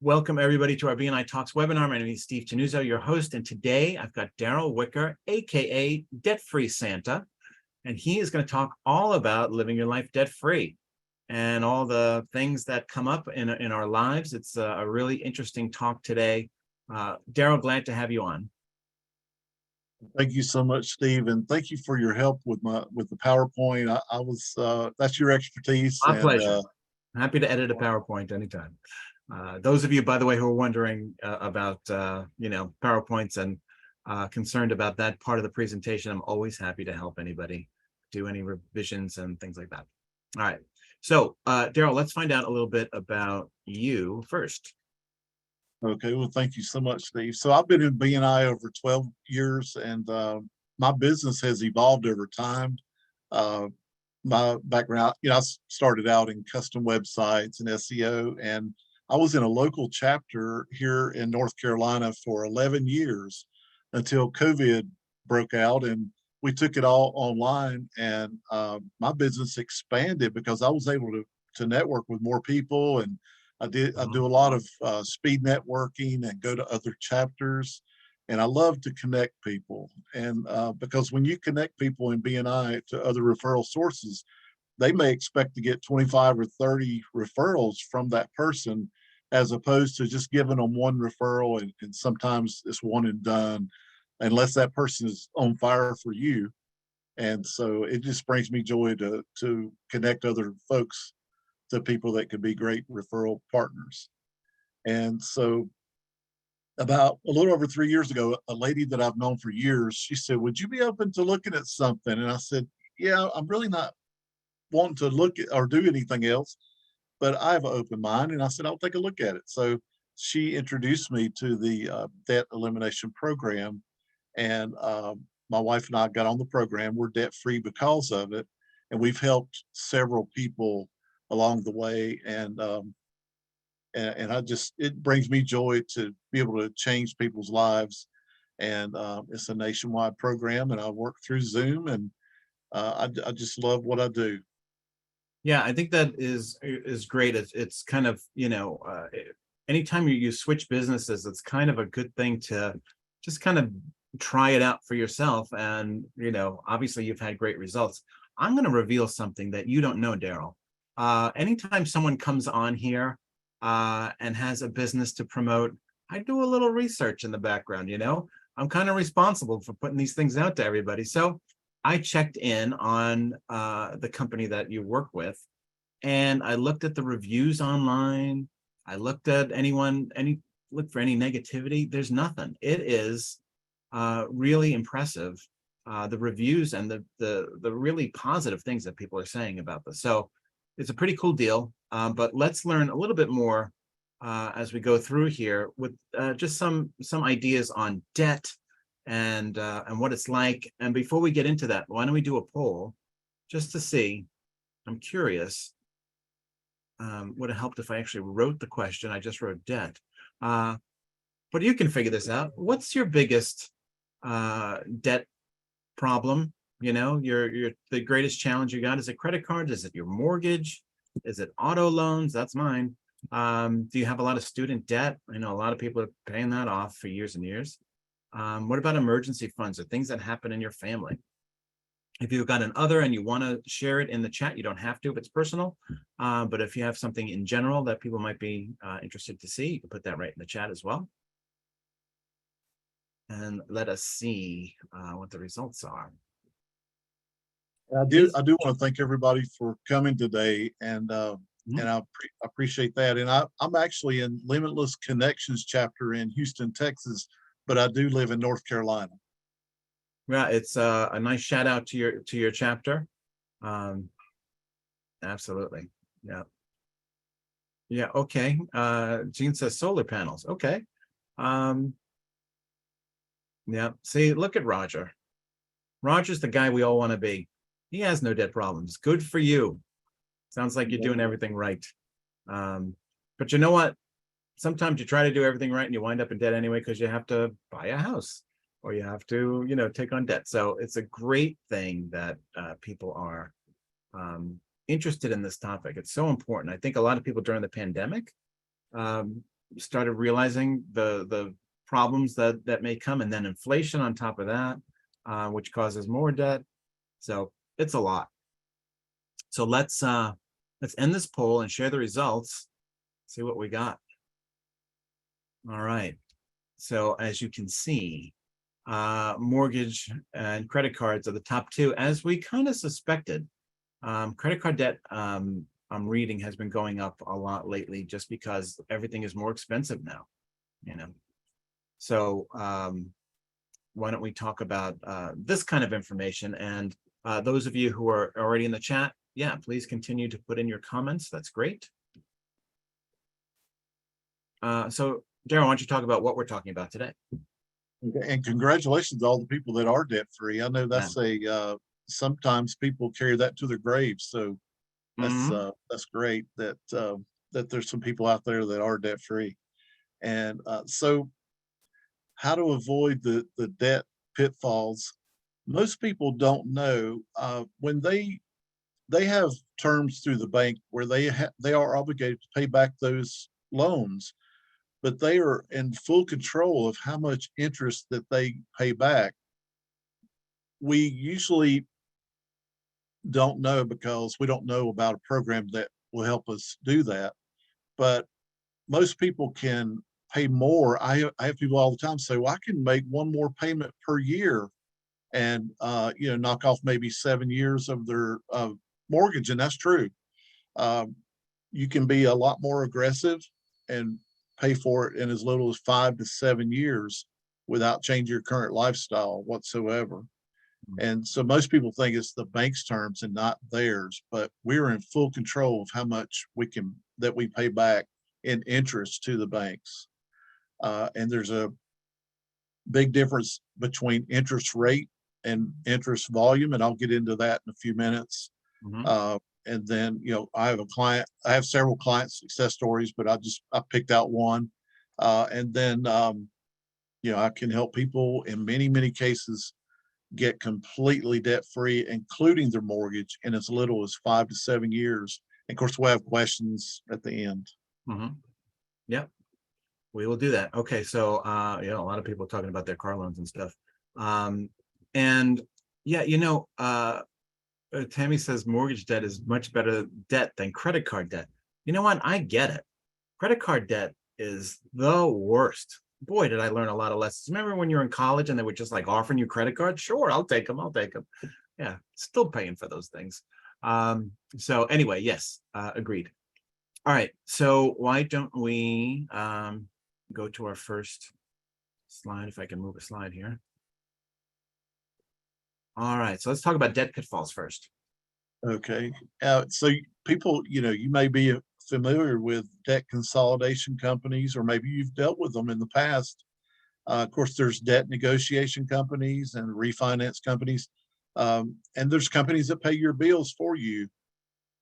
Welcome everybody to our BNI Talks webinar. My name is Steve Tenuzo, your host, and today I've got Daryl Whicker, aka Debt-Free Santa, and he is going to talk all about living your life debt-free and all the things that come up in our lives. It's a really interesting talk today. Daryl, glad to have you on. Thank you so much, Steve, and thank you for your help with the PowerPoint. That's your expertise. My pleasure. Happy to edit a PowerPoint anytime. Those of you, by the way, who are wondering about PowerPoints and concerned about that part of the presentation, I'm always happy to help anybody do any revisions and things like that. All right. So, Daryl, let's find out a little bit about you first. Okay. Well, thank you so much, Steve. So I've been in BNI over 12 years, and my business has evolved over time. My background, I started out in custom websites and SEO, and I was in a local chapter here in North Carolina for 11 years until COVID broke out, and we took it all online, and my business expanded because I was able to network with more people, and I do a lot of speed networking and go to other chapters, and I love to connect people. And because when you connect people in BNI to other referral sources, they may expect to get 25 or 30 referrals from that person, as opposed to just giving them one referral, and sometimes it's one and done, unless that person is on fire for you. And so it just brings me joy to connect other folks to people that could be great referral partners. And so about a little over 3 years ago, a lady that I've known for years, she said, "Would you be open to looking at something?" And I said, "Yeah, I'm really not wanting to look at or do anything else, but I have an open mind." And I said, "I'll take a look at it." So she introduced me to the debt elimination program, and my wife and I got on the program. We're debt free because of it, and we've helped several people along the way. And it brings me joy to be able to change people's lives. And it's a nationwide program, and I work through Zoom, and I just love what I do. Yeah, I think that is great. It's kind of, anytime you switch businesses, it's kind of a good thing to just kind of try it out for yourself. And, obviously you've had great results. I'm going to reveal something that you don't know, Daryl. Anytime someone comes on here and has a business to promote, I do a little research in the background. I'm kind of responsible for putting these things out to everybody. So I checked in on the company that you work with, and I looked at the reviews online. I looked at look for any negativity. There's nothing. It is really impressive, the reviews and the really positive things that people are saying about this. So it's a pretty cool deal. But let's learn a little bit more as we go through here with just some ideas on debt and what it's like. And before we get into that, why don't we do a poll just to see? I'm curious. Would have helped if I actually wrote the question. I just wrote debt. But you can figure this out. What's your biggest debt problem? The greatest challenge you got? Is it credit cards? Is it your mortgage? Is it auto loans? That's mine. Do you have a lot of student debt? I know a lot of people are paying that off for years and years. What about emergency funds or things that happen in your family? If you've got an other and you want to share it in the chat, you don't have to if it's personal. But if you have something in general that people might be interested to see, you can put that right in the chat as well. And let us see what the results are. I do want to thank everybody for coming today, and I appreciate that. And I'm actually in Limitless Connections chapter in Houston, Texas, but I do live in North Carolina. Yeah, it's a nice shout out to your chapter. Absolutely. Yeah. Okay. Gene says solar panels. Okay. Yeah. See, look at Roger. Roger's the guy we all want to be. He has no debt problems. Good for you. Sounds like you're doing everything right. But you know what? Sometimes you try to do everything right and you wind up in debt anyway because you have to buy a house or you have to, take on debt. So it's a great thing that people are interested in this topic. It's so important. I think a lot of people during the pandemic started realizing the problems that may come, and then inflation on top of that, which causes more debt. So it's a lot. So let's end this poll and share the results. See what we got. All right. So as you can see, mortgage and credit cards are the top two, as we kind of suspected. Credit card debt, I'm reading, has been going up a lot lately, just because everything is more expensive now, So why don't we talk about this kind of information? And those of you who are already in the chat, yeah, please continue to put in your comments. That's great. So Daryl, why don't you talk about what we're talking about today? Okay, and congratulations to all the people that are debt free. I know that's sometimes people carry that to their graves. So that's great that that there's some people out there that are debt free. And so how to avoid the debt pitfalls. Most people don't know when they have terms through the bank where they are obligated to pay back those loans, but they are in full control of how much interest that they pay back. We usually don't know because we don't know about a program that will help us do that. But most people can pay more. I have people all the time say, well, I can make one more payment per year and knock off maybe 7 years of their mortgage. And that's true. You can be a lot more aggressive and pay for it in as little as 5 to 7 years without changing your current lifestyle whatsoever. And so most people think it's the bank's terms and not theirs, but we're in full control of how much that we pay back in interest to the banks. And there's a big difference between interest rate and interest volume, and I'll get into that in a few minutes. And then, I have several client success stories, but I picked out one. And then, I can help people in many, many cases get completely debt free, including their mortgage, in as little as 5 to 7 years. And of course, we'll have questions at the end. Yep, we will do that. Okay, so a lot of people are talking about their car loans and stuff. And yeah, Tammy says mortgage debt is much better debt than credit card debt. You know what? I get it. Credit card debt is the worst. Boy, did I learn a lot of lessons. Remember when you were in college and they were just like offering you credit cards? Sure, I'll take them. Yeah, still paying for those things. So anyway, yes, agreed. All right, so why don't we go to our first slide, if I can move a slide here. All right, so let's talk about debt pitfalls first. Okay, so people, you may be familiar with debt consolidation companies, or maybe you've dealt with them in the past. Of course, there's debt negotiation companies and refinance companies, and there's companies that pay your bills for you.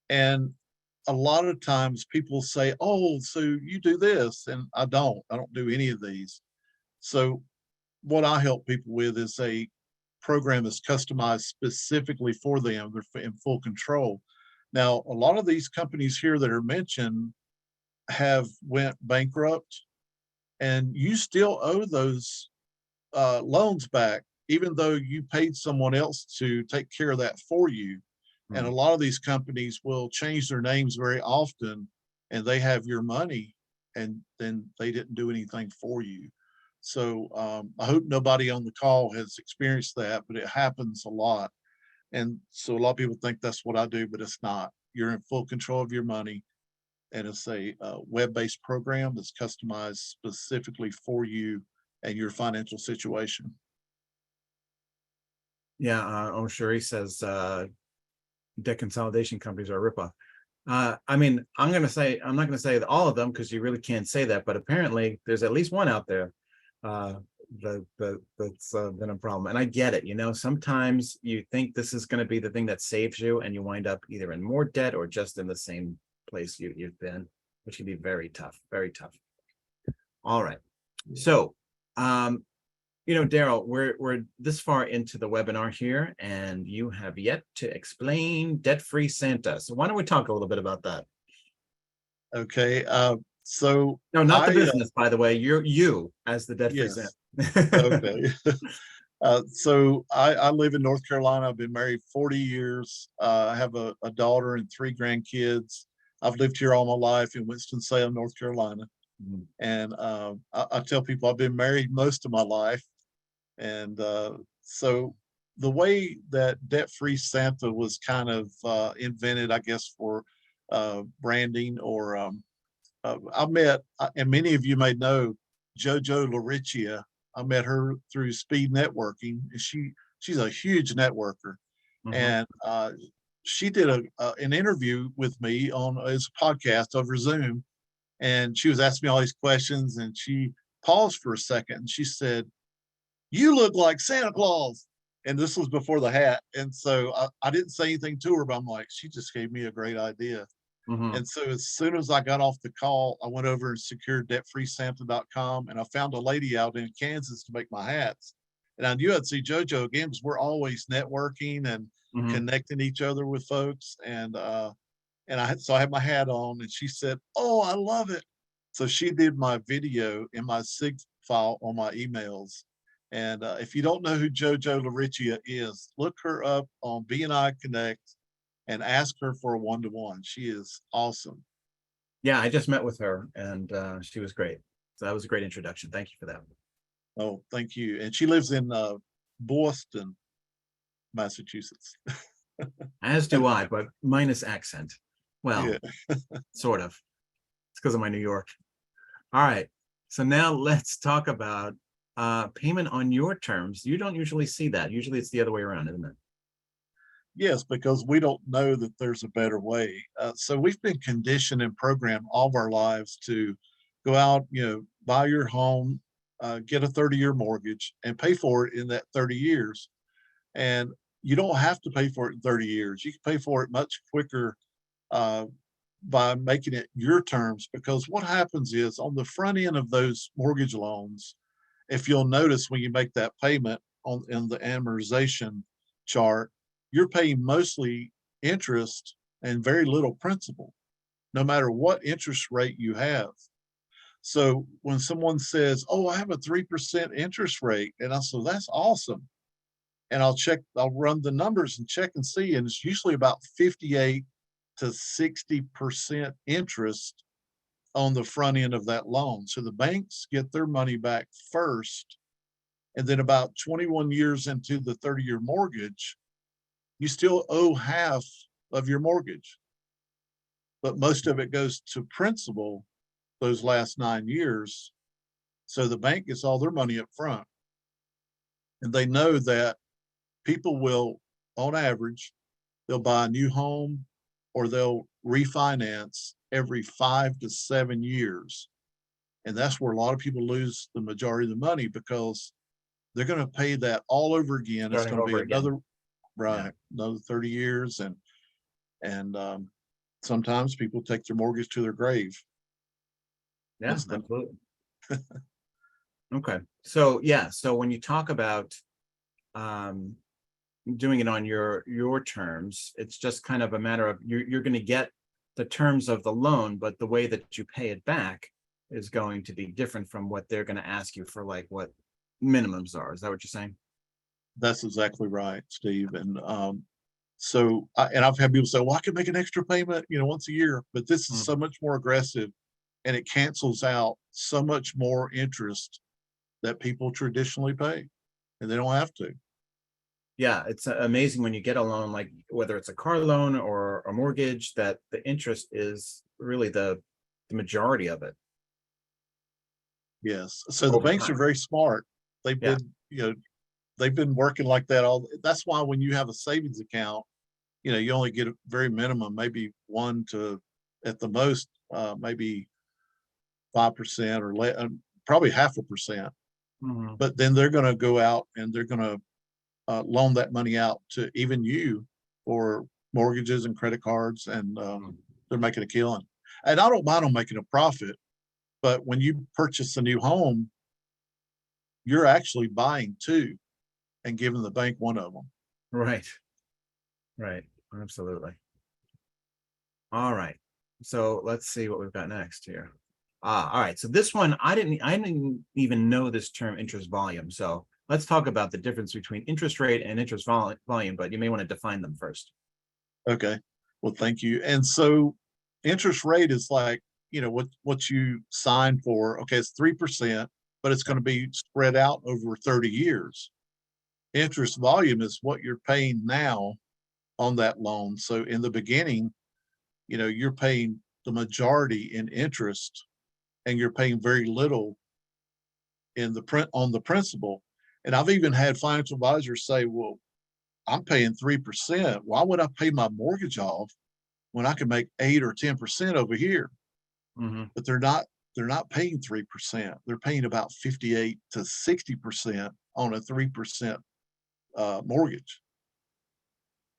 And a lot of times people say, oh, so you do this, and I don't do any of these. So what I help people with is a program that's customized specifically for them. They're in full control. Now, a lot of these companies here that are mentioned have went bankrupt, and you still owe those loans back, even though you paid someone else to take care of that for you. And a lot of these companies will change their names very often, and they have your money, and then they didn't do anything for you. So I hope nobody on the call has experienced that, but it happens a lot. And so a lot of people think that's what I do, but it's not. You're in full control of your money, and it's a web-based program that's customized specifically for you and your financial situation. Yeah, Sherry says debt consolidation companies are a ripoff. I mean, I'm not going to say all of them, because you really can't say that, but apparently there's at least one out there that's been a problem. And I get it. Sometimes you think this is going to be the thing that saves you, and you wind up either in more debt or just in the same place you've been, which can be very tough, very tough. All right. So, Daryl, we're this far into the webinar here, and you have yet to explain debt-free Santa. So why don't we talk a little bit about that? Okay. So No, not the I, business, by the way. You as the debt-free Santa. yes, okay. So I live in North Carolina. I've been married 40 years. I have a daughter and 3 grandkids. I've lived here all my life in Winston-Salem, North Carolina. Mhm. And I tell people I've been married most of my life. And so the way that debt-free Santa was kind of invented, I guess, for branding or I met, and many of you may know JoJo Laricia. I met her through speed networking, and she's a huge networker. Mhm. And she did an interview with me on his podcast over Zoom, and she was asking me all these questions, and she paused for a second, and she said, "You look like Santa Claus." And this was before the hat, and so I didn't say anything to her, but I'm like, she just gave me a great idea. Mhm. And so as soon as I got off the call, I went over and secured debtfreesanta.com, and I found a lady out in Kansas to make my hats. And I knew I'd see JoJo again because we're always networking and Mhm. connecting each other with folks. And I had my hat on, and she said, "Oh, I love it." So she did my video in my SIG file on my emails. And if you don't know who JoJo Laricia is, look her up on BNI Connect and ask her for a one-to-one. She is awesome. Yeah, I just met with her and she was great. So that was a great introduction. Thank you for that. Oh, thank you. And she lives in Boston, Massachusetts. As do I, but minus accent. Well, Yeah. sort of. It's because of my New York. All right. So now let's talk about payment on your terms. You don't usually see that. Usually it's the other way around, isn't it? Yes, because we don't know that there's a better way. So we've been conditioned and programmed all of our lives to go out, buy your home, get a 30-year mortgage, and pay for it in that 30 years. And you don't have to pay for it in 30 years. You can pay for it much quicker uh, by making it your terms. Because what happens is on the front end of those mortgage loans, if you'll notice when you make that payment on in the amortization chart, you're paying mostly interest and very little principal, no matter what interest rate you have. So when someone says, "Oh, I have a 3% interest rate," and I say, "That's awesome," and I'll run the numbers and check and see, and it's usually about 58 to 60% interest on the front end of that loan. So the banks get their money back first, and then about 21 years into the 30-year mortgage, you still owe half of your mortgage, but most of it goes to principal those last 9 years. So the bank gets all their money up front. And they know that people will, on average, they'll buy a new home or they'll refinance every 5 to 7 years. And that's where a lot of people lose the majority of the money because they're going to pay that all over again. It's Starting going to be over again. another, Yeah. right, another 30 years. And sometimes people take their mortgage to their grave. Yeah, That's the, absolutely. Okay. So yeah, so when you talk about um doing it on your terms, it's just kind of a matter of you're going to get the terms of the loan, but the way that you pay it back is going to be different from what they're going to ask you for, like what minimums are. Is that what you're saying? that's exactly right, Steve. And I've had people say, "Well, I can make an extra payment, once a year," but this is Mm. so much more aggressive, and it cancels out so much more interest that people traditionally pay, and they don't have to. Yeah, it's amazing when you get a loan, like whether it's a car loan or a mortgage, that the interest is really the majority of it Yes. So the over banks are time. very smart. They've Yeah. been, they've been working like that all. That's why when you have a savings account, you only get a very minimum, maybe one to, at the most, maybe 5% or probably 0.5%. Mhm. But then they're going to go out and they're going to loan that money out to even you for mortgages and credit cards, and Mhm. they're making a killing. And I don't mind them making a profit, but when you purchase a new home, you're actually buying two and giving the bank one of them. Right. Right. Absolutely. All right. So let's see what we've got next here. All right. So this one, I didn't even know this term interest volume. So let's talk about the difference between interest rate and interest volume, but you may want to define them first. Okay. Well, thank you. And so interest rate is like, what you sign for. Okay, it's 3%, but it's going to be spread out over 30 years. Interest volume is what you're paying now on that loan. So in the beginning, you're paying the majority in interest and you're paying very little in the print on the principal. And I've even had financial advisors say, well, I'm paying 3%. Why would I pay my mortgage off when I can make 8 or 10% over here? Mhm. But they're not paying 3%. They're paying about 58 to 60% on a 3% mortgage.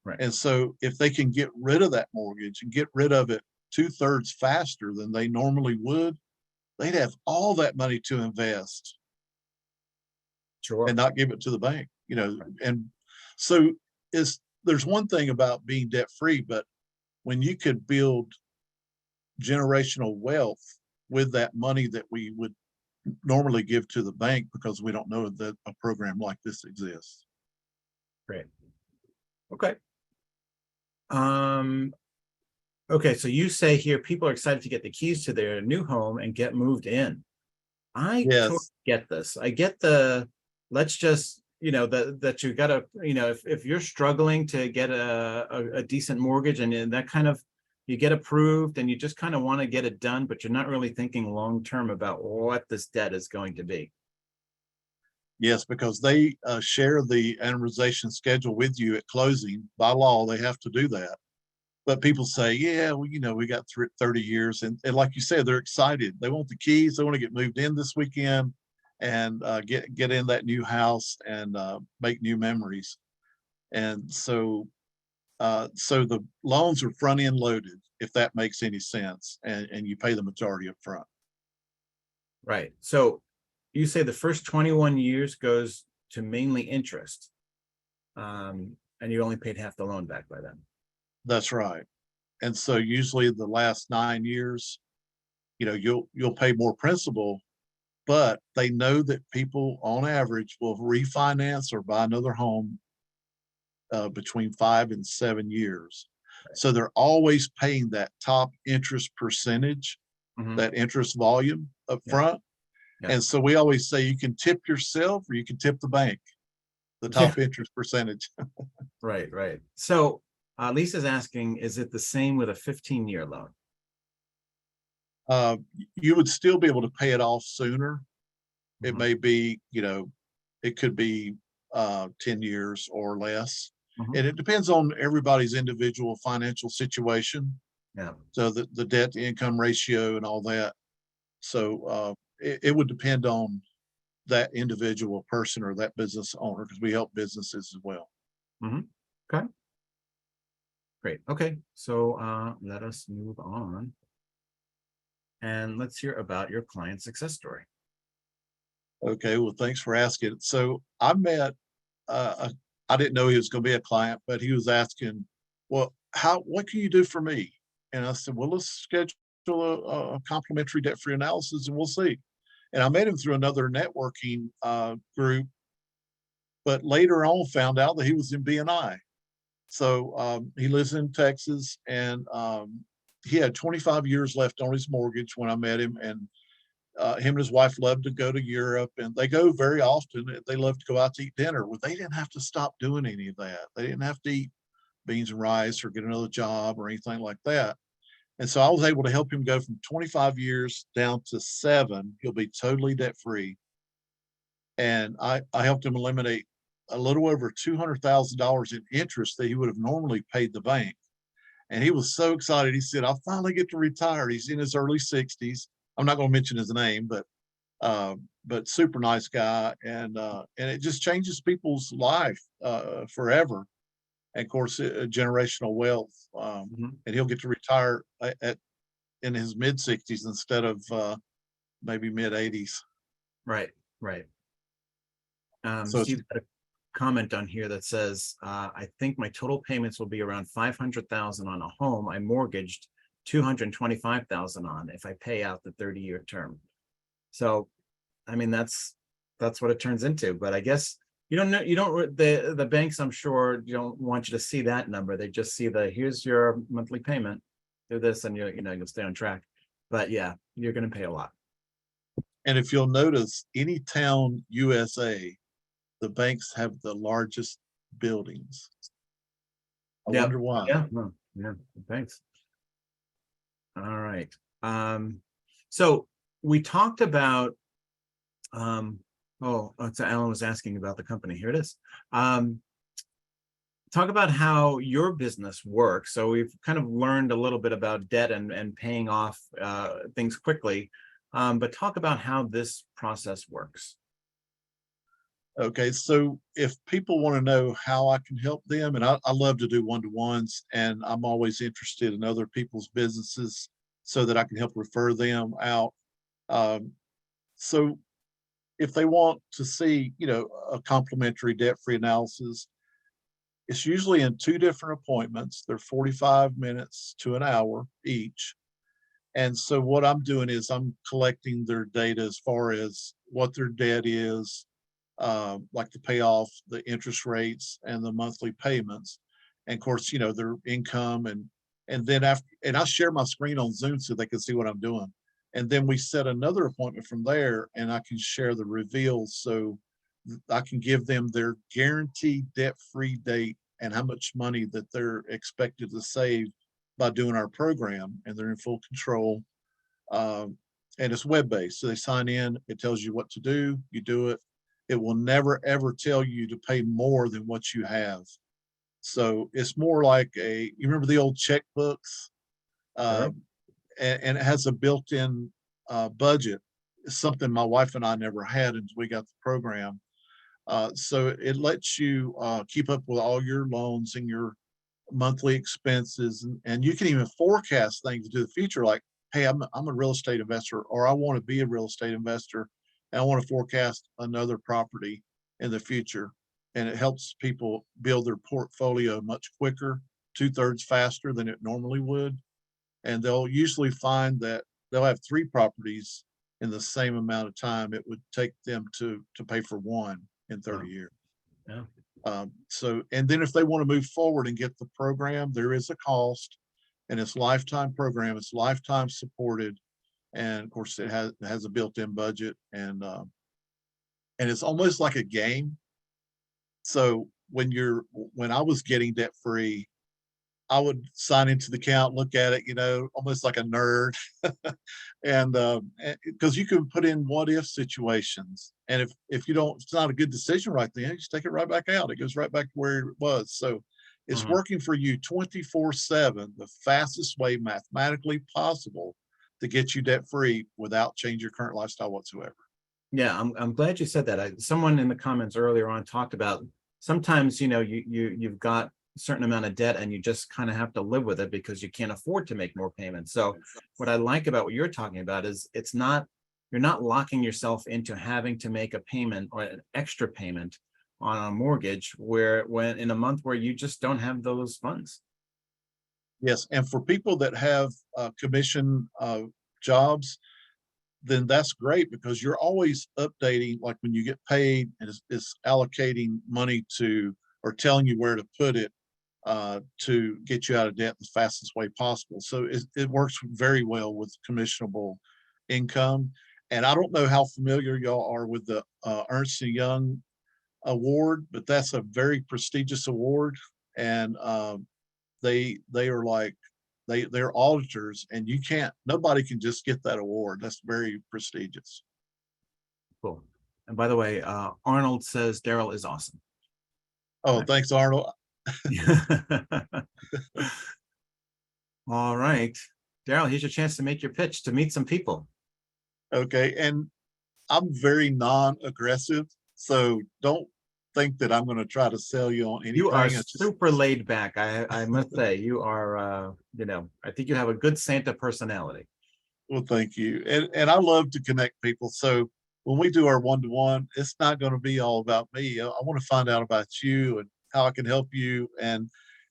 Right. And so if they can get rid of that mortgage and get rid of it 2/3 faster than they normally would, they'd have all that money to invest Sure. and not give it to the bank. Right. And so there's one thing about being debt free, but when you could build generational wealth with that money that we would normally give to the bank because we don't know that a program like this exists. Great. Okay. Um, okay, so you say here people are excited to get the keys to their new home and get moved in. I totally Yes, get this. I get the let's just, that you gotta, if you're struggling to get a decent mortgage and that kind of you get approved and you just kind of want to get it done, but you're not really thinking long term about what this debt is going to be. yes, because they share the amortization schedule with you at closing. By law, they have to do that. But people say, yeah, well, we got 30 years. And like you said, they're excited. They want the keys. They want to get moved in this weekend and get in that new house and make new memories. And so the loans are front end loaded, if that makes any sense, and you pay the majority up front. Right. So you say the first 21 years goes to mainly interest. And you only paid half the loan back by then. That's right. And so usually the last 9 years, you'll pay more principal, but they know that people on average will refinance or buy another home between 5 and 7 years. So they're always paying that top interest percentage, Mhm. that interest volume up Yeah. front. Yeah. And so we always say you can tip yourself or you can tip the bank, the Yeah. top interest percentage. Right. Right. So Lisa's asking, is it the same with a 15-year loan? Uh, you would still be able to pay it off sooner. It Mhm. may be, it could be 10 years or less. Mhm. And it depends on everybody's individual financial situation. Yeah. So the debt to income ratio and all that. So it would depend on that individual person or that business owner because we help businesses as well. Mhm. Okay. Great. Okay. So let us move on and let's hear about your client success story. Okay, well, thanks for asking. So I met, I didn't know he was going to be a client, but he was asking, well, what can you do for me? And I said, well, let's schedule a complimentary debt free analysis and we'll see. And I met him through another networking group, but later on found out that he was in BNI. So he lives in Texas and he had 25 years left on his mortgage when I met him. And him and his wife loved to go to Europe and they go very often. They love to go out to eat dinner. Well, they didn't have to stop doing any of that. They didn't have to eat beans and rice or get another job or anything like that. And so I was able to help him go from 25 years down to 7. He'll be totally debt free. And I helped him eliminate a little over $200,000 in interest that he would have normally paid the bank. And he was so excited. He said, I'll finally get to retire. He's in his early 60s. I'm not going to mention his name, but super nice guy. And it just changes people's life forever. And of course, generational wealth. Mhm. And he'll get to retire in his mid 60s instead of maybe mid 80s. Right. Right. So it's Steve had a comment on here that says, I think my total payments will be around 500,000 on a home I mortgaged $225,000 on if I pay out the 30-year term. So, I mean, that's what it turns into. But I guess you don't know, the banks, I'm sure, you don't want you to see that number. They just see here's your monthly payment, do this, and you'll stay on track. But yeah, you're going to pay a lot. And if you'll notice, any town USA, the banks have the largest buildings. I Yeah. wonder why. Yeah. Well, yeah. Thanks. All right. So we talked about, so Alan was asking about the company. Here it is. Talk about how your business works. So we've kind of learned a little bit about debt and paying off things quickly, but talk about how this process works. Okay, so if people want to know how I can help them, and I love to do one-to-ones, and I'm always interested in other people's businesses so that I can help refer them out. So if they want to see, a complimentary debt-free analysis, it's usually in 2 different appointments. They're 45 minutes to an hour each. And so what I'm doing is I'm collecting their data as far as what their debt is, like the payoff, the interest rates, and the monthly payments, and of course, their income, and then I share my screen on Zoom so they can see what I'm doing, and then we set another appointment from there, and I can share the reveals, so I can give them their guaranteed debt-free date and how much money that they're expected to save by doing our program, and they're in full control. And it's web-based, so they sign in, it tells you what to do, you do it. It will never ever tell you to pay more than what you have. So it's more like you remember the old checkbooks? Sure. And it has a built-in budget. It's something my wife and I never had until we got the program. So it lets you keep up with all your loans and your monthly expenses, and you can even forecast things into the future, like, hey, I'm a real estate investor, or I want to be a real estate investor, and I want to forecast another property in the future. And it helps people build their portfolio much quicker, 2/3 faster than it normally would. And they'll usually find that they'll have 3 properties in the same amount of time it would take them to pay for one in 30 years. Yeah. So, and then if they want to move forward and get the program, there is a cost, and it's lifetime program. It's lifetime supported, and of course, it has a built-in budget, and it's almost like a game. So when I was getting debt free, I would sign into the account, look at it, almost like a nerd, and because you can put in what if situations, and if you don't, it's not a good decision right then, you just take it right back out. It goes right back to where it was. So it's working for you 24/7, the fastest way mathematically possible to get you debt free without changing your current lifestyle whatsoever. Yeah, I'm glad you said that. Someone in the comments earlier on talked about sometimes you've got a certain amount of debt and you just kind of have to live with it because you can't afford to make more payments. So what I like about what you're talking about is you're not locking yourself into having to make a payment or an extra payment on a mortgage when in a month where you just don't have those funds. Yes, and for people that have commission jobs, then that's great because you're always updating, like when you get paid, and it's allocating money to, or telling you where to put it to get you out of debt the fastest way possible. So it works very well with commissionable income. And I don't know how familiar y'all are with the Ernst & Young award, but that's a very prestigious award. And they are like, they're auditors, and nobody can just get that award. That's very prestigious. Cool. And by the way, Arnold says Daryl is awesome. Oh, thanks, Arnold. All right, Daryl, here's your chance to make your pitch to meet some people. Okay, and I'm very non-aggressive, so don't think that I'm going to try to sell you on anything. You are super laid back. I must say, you are, I think you have a good Santa personality. Well, thank you. And I love to connect people. So when we do our one-to-one, it's not going to be all about me. I want to find out about you and how I can help you. And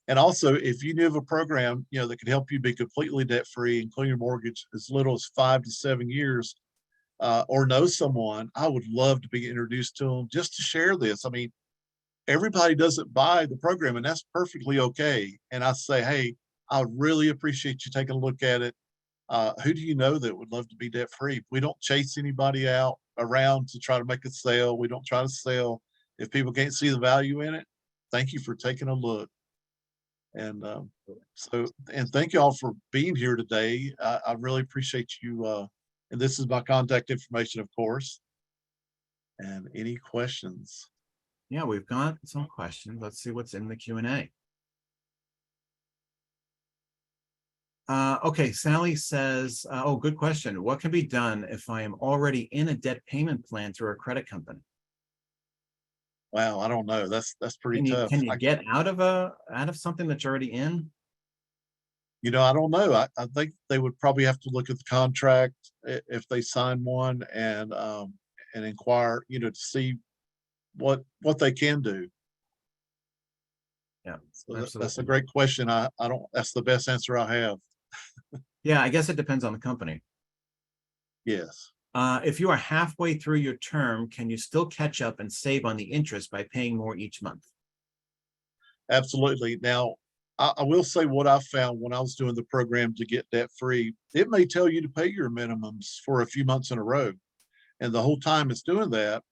And also, if you knew of a program, that could help you be completely debt free and clear your mortgage as little as 5 to 7 years, or know someone, I would love to be introduced to them just to share this. I mean, everybody doesn't buy the program, and that's perfectly okay. And I say, hey, I really appreciate you taking a look at it. Who do you know that would love to be debt free? We don't chase anybody out around to try to make a sale. We don't try to sell. If people can't see the value in it, thank you for taking a look. And and thank you all for being here today. I really appreciate you. And this is my contact information, of course. And any questions? Yeah, we've got some questions. Let's see what's in the Q&A. Okay, Sally says, oh, good question. What can be done if I am already in a debt payment plan through a credit company? Wow, I don't know. That's pretty Can you tough. can you get out of something that you're already in? I don't know. I think they would probably have to look at the contract if they sign one, and inquire, to see what they can do. Yeah, So that's a absolutely. great question. I don't. That's the best answer I have. Yeah, I guess it depends on the company. Yes, If you are halfway through your term, can you still catch up and save on the interest by paying more each month? absolutely. Now, I will say what I found when I was doing the program to get debt free. It may tell you to pay your minimums for a few months in a row, and the whole time it's doing that,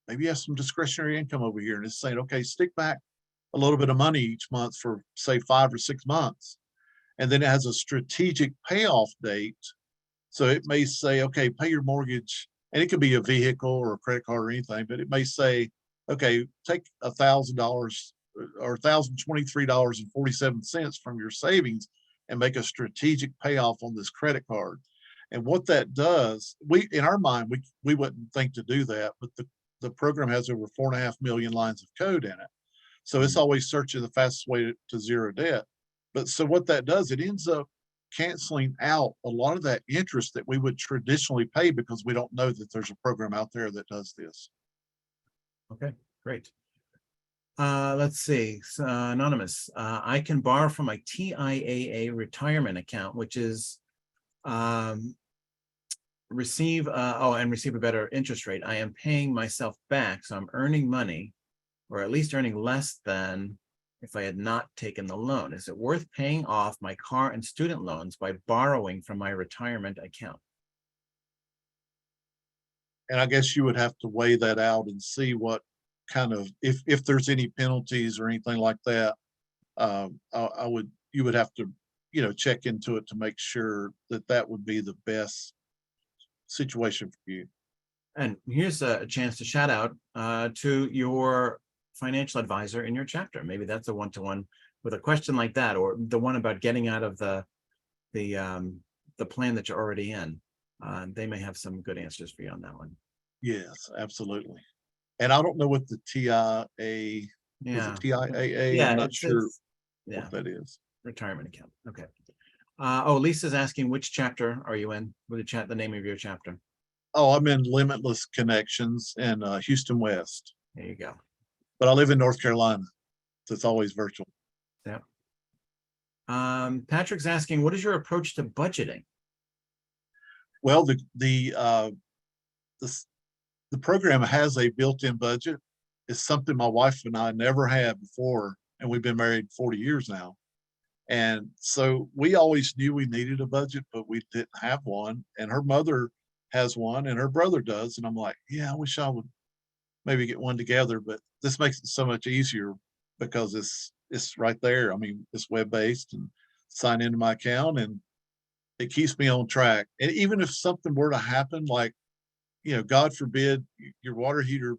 maybe you have some discretionary income over here, and it's saying, okay, stick back a little bit of money each month for say 5 or 6 months. And then it has a strategic payoff date. So it may say, okay, pay your mortgage, and it could be a vehicle or a credit card or anything, but it may say, okay, take $1,000 or $1,023.47 from your savings and make a strategic payoff on this credit card. And what that does, we in our mind, we wouldn't think to do that, but the program has over 4.5 million lines of code in it. So it's always searching the fastest way to zero debt. But so what that does, it ends up canceling out a lot of that interest that we would traditionally pay because we don't know that there's a program out there that does this. Okay, great. Let's see. Anonymous. I can borrow from my TIAA retirement account, which is receive a better interest rate. I am paying myself back, so I'm earning money, or at least earning less than if I had not taken the loan. Is it worth paying off my car and student loans by borrowing from my retirement account? And I guess you would have to weigh that out and see what kind of, if there's any penalties or anything like that. You would have to, check into it to make sure that that would be the best situation for you. And here's a chance to shout out to your financial advisor in your chapter. Maybe that's a one-to-one with a question like that, or the one about getting out of the plan that you're already in. They may have some good answers for you on that one. Yes, absolutely. And I don't know what the TIA, was Yeah. it TIAA? Yeah, I'm not it's sure yeah, what that is. retirement account. Okay. Oh, Lisa's asking which chapter are you in? With the name of your chapter. Oh, I'm in Limitless Connections in Houston West, There you go. but I live in North Carolina, so it's always virtual. Yeah. Patrick's asking, what is your approach to budgeting? Well, the program has a built-in budget. It's something my wife and I never had before, and we've been married 40 years now. And so we always knew we needed a budget, but we didn't have one. And her mother has one, and her brother does. And I'm like, yeah, I wish I would maybe get one together, but this makes it so much easier because it's right there. I mean, it's web-based, and sign into my account, and it keeps me on track. And even if something were to happen, like, God forbid your water heater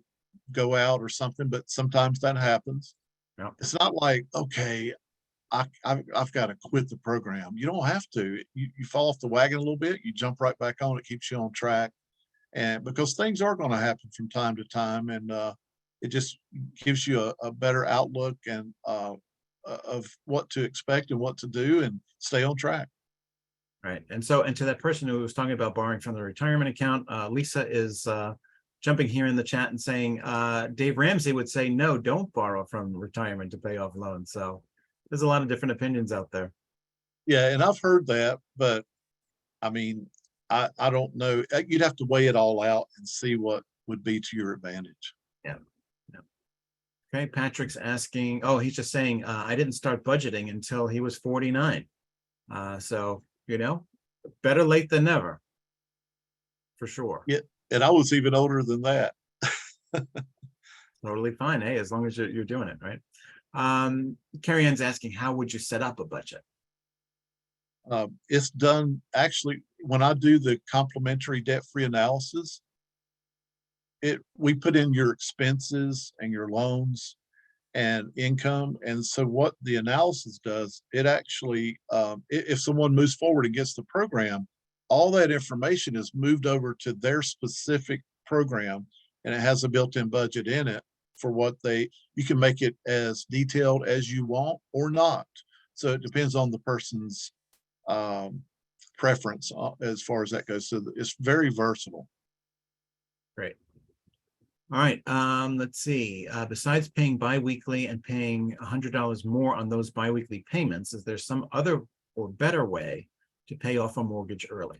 go out or something, but sometimes that happens. Yeah. It's not like, okay, I've got to quit the program. You don't have to. You fall off the wagon a little bit, you jump right back on. It keeps you on track, and because things are going to happen from time to time, and it just gives you a better outlook and of what to expect and what to do, and stay on track. Right. And to that person who was talking about borrowing from the retirement account, Lisa is jumping here in the chat and saying, Dave Ramsey would say, no, don't borrow from retirement to pay off loans. So there's a lot of different opinions out there. Yeah, and I've heard that, but I mean, I don't know. You'd have to weigh it all out and see what would be to your advantage. Yeah. Yeah. Okay. Patrick's asking, oh, he's just saying, I didn't start budgeting until he was 49. So, better late than never, for sure. Yeah, and I was even older than that. Totally fine. Hey, as long as you're doing it, right? Carrie Ann's asking, how would you set up a budget? It's done actually when I do the complimentary debt-free analysis. We put in your expenses and your loans and income, and so what the analysis does, it actually, if someone moves forward against the program, all that information is moved over to their specific program, and it has a built-in budget in it for what you can make it as detailed as you want or not. So it depends on the person's preference as far as that goes. So it's very versatile. Great. All right. Let's see. Besides paying biweekly and paying $100 more on those biweekly payments, is there some other or better way to pay off a mortgage early?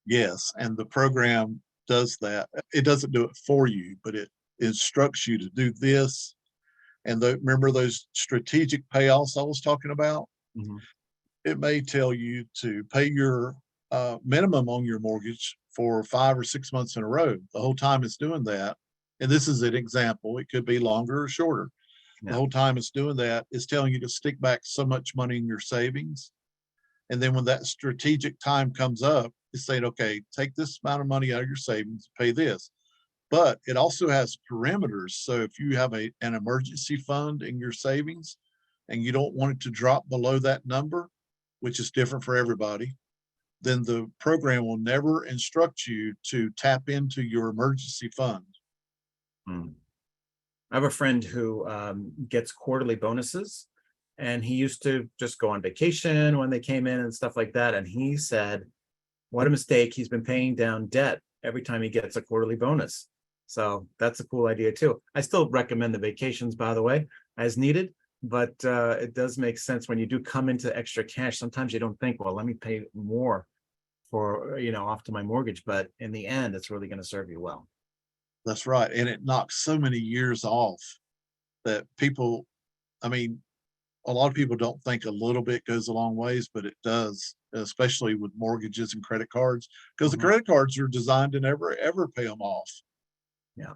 Yes, and the program does that. It doesn't do it for you, but it instructs you to do this. And remember those strategic payoffs I was talking about? Mhm. It may tell you to pay your minimum on your mortgage for 5 or 6 months in a row. The whole time it's doing that, and this is an example, it could be longer or shorter. The Yeah. whole time it's doing that, it's telling you to stick back so much money in your savings. And then when that strategic time comes up, it's saying, okay, take this amount of money out of your savings, pay this. But it also has parameters. So if you have an emergency fund in your savings and you don't want it to drop below that number, which is different for everybody, then the program will never instruct you to tap into your emergency fund. Hmm. I have a friend who gets quarterly bonuses, and he used to just go on vacation when they came in and stuff like that. And he said, what a mistake. He's been paying down debt every time he gets a quarterly bonus. So that's a cool idea too. I still recommend the vacations, by the way, as needed, but it does make sense when you do come into extra cash. Sometimes you don't think, well, let me pay more for, off to my mortgage, but in the end, it's really going to serve you well. That's right. And it knocks so many years off that people, I mean, a lot of people don't think a little bit goes a long ways, but it does, especially with mortgages and credit cards, because the Mhm. credit cards are designed to never ever pay them off. Yeah.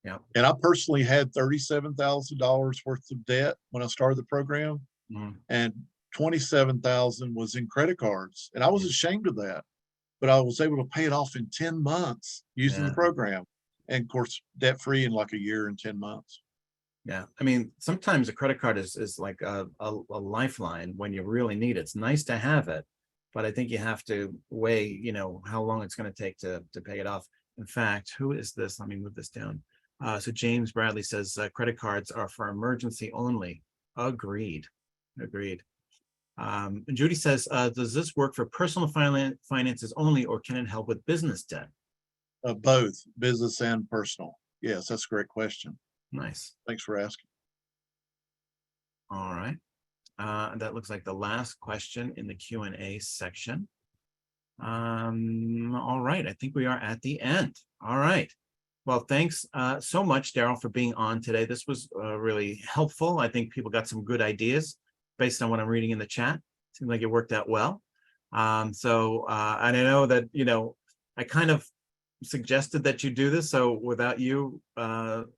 Yeah. And I personally had $37,000 worth of debt when I started the program, Mhm. and 27,000 was in credit cards, and I was Yeah. ashamed of that, but I was able to pay it off in 10 months using the Yeah. program, and of course, debt free in like a year and 10 months. Yeah. I mean, sometimes a credit card is like a lifeline when you really need it. It's nice to have it, but I think you have to weigh, how long it's going to take to pay it off. In fact, who is this? Let me move this down. So James Bradley says credit cards are for emergency only. Agreed. Agreed. And Judy says, does this work for personal finances only, or can it help with business debt? Both business and personal. Yes, that's a great question. Nice. Thanks for asking. All right. That looks like the last question in the Q&A section. All right. I think we are at the end. All right. Well, thanks so much, Daryl, for being on today. This was really helpful. I think people got some good ideas based on what I'm reading in the chat. Seems like it worked out well. And I know that, I kind of suggested that you do this, so without you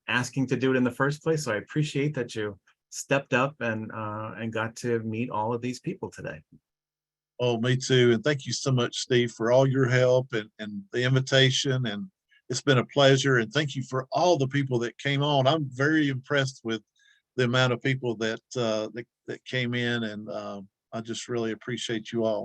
asking to do it in the first place. So I appreciate that you stepped up and got to meet all of these people today. Oh, me too. And thank you so much, Steve, for all your help and the invitation. And it's been a pleasure. And thank you for all the people that came on. I'm very impressed with the amount of people that came in, and I just really appreciate you all.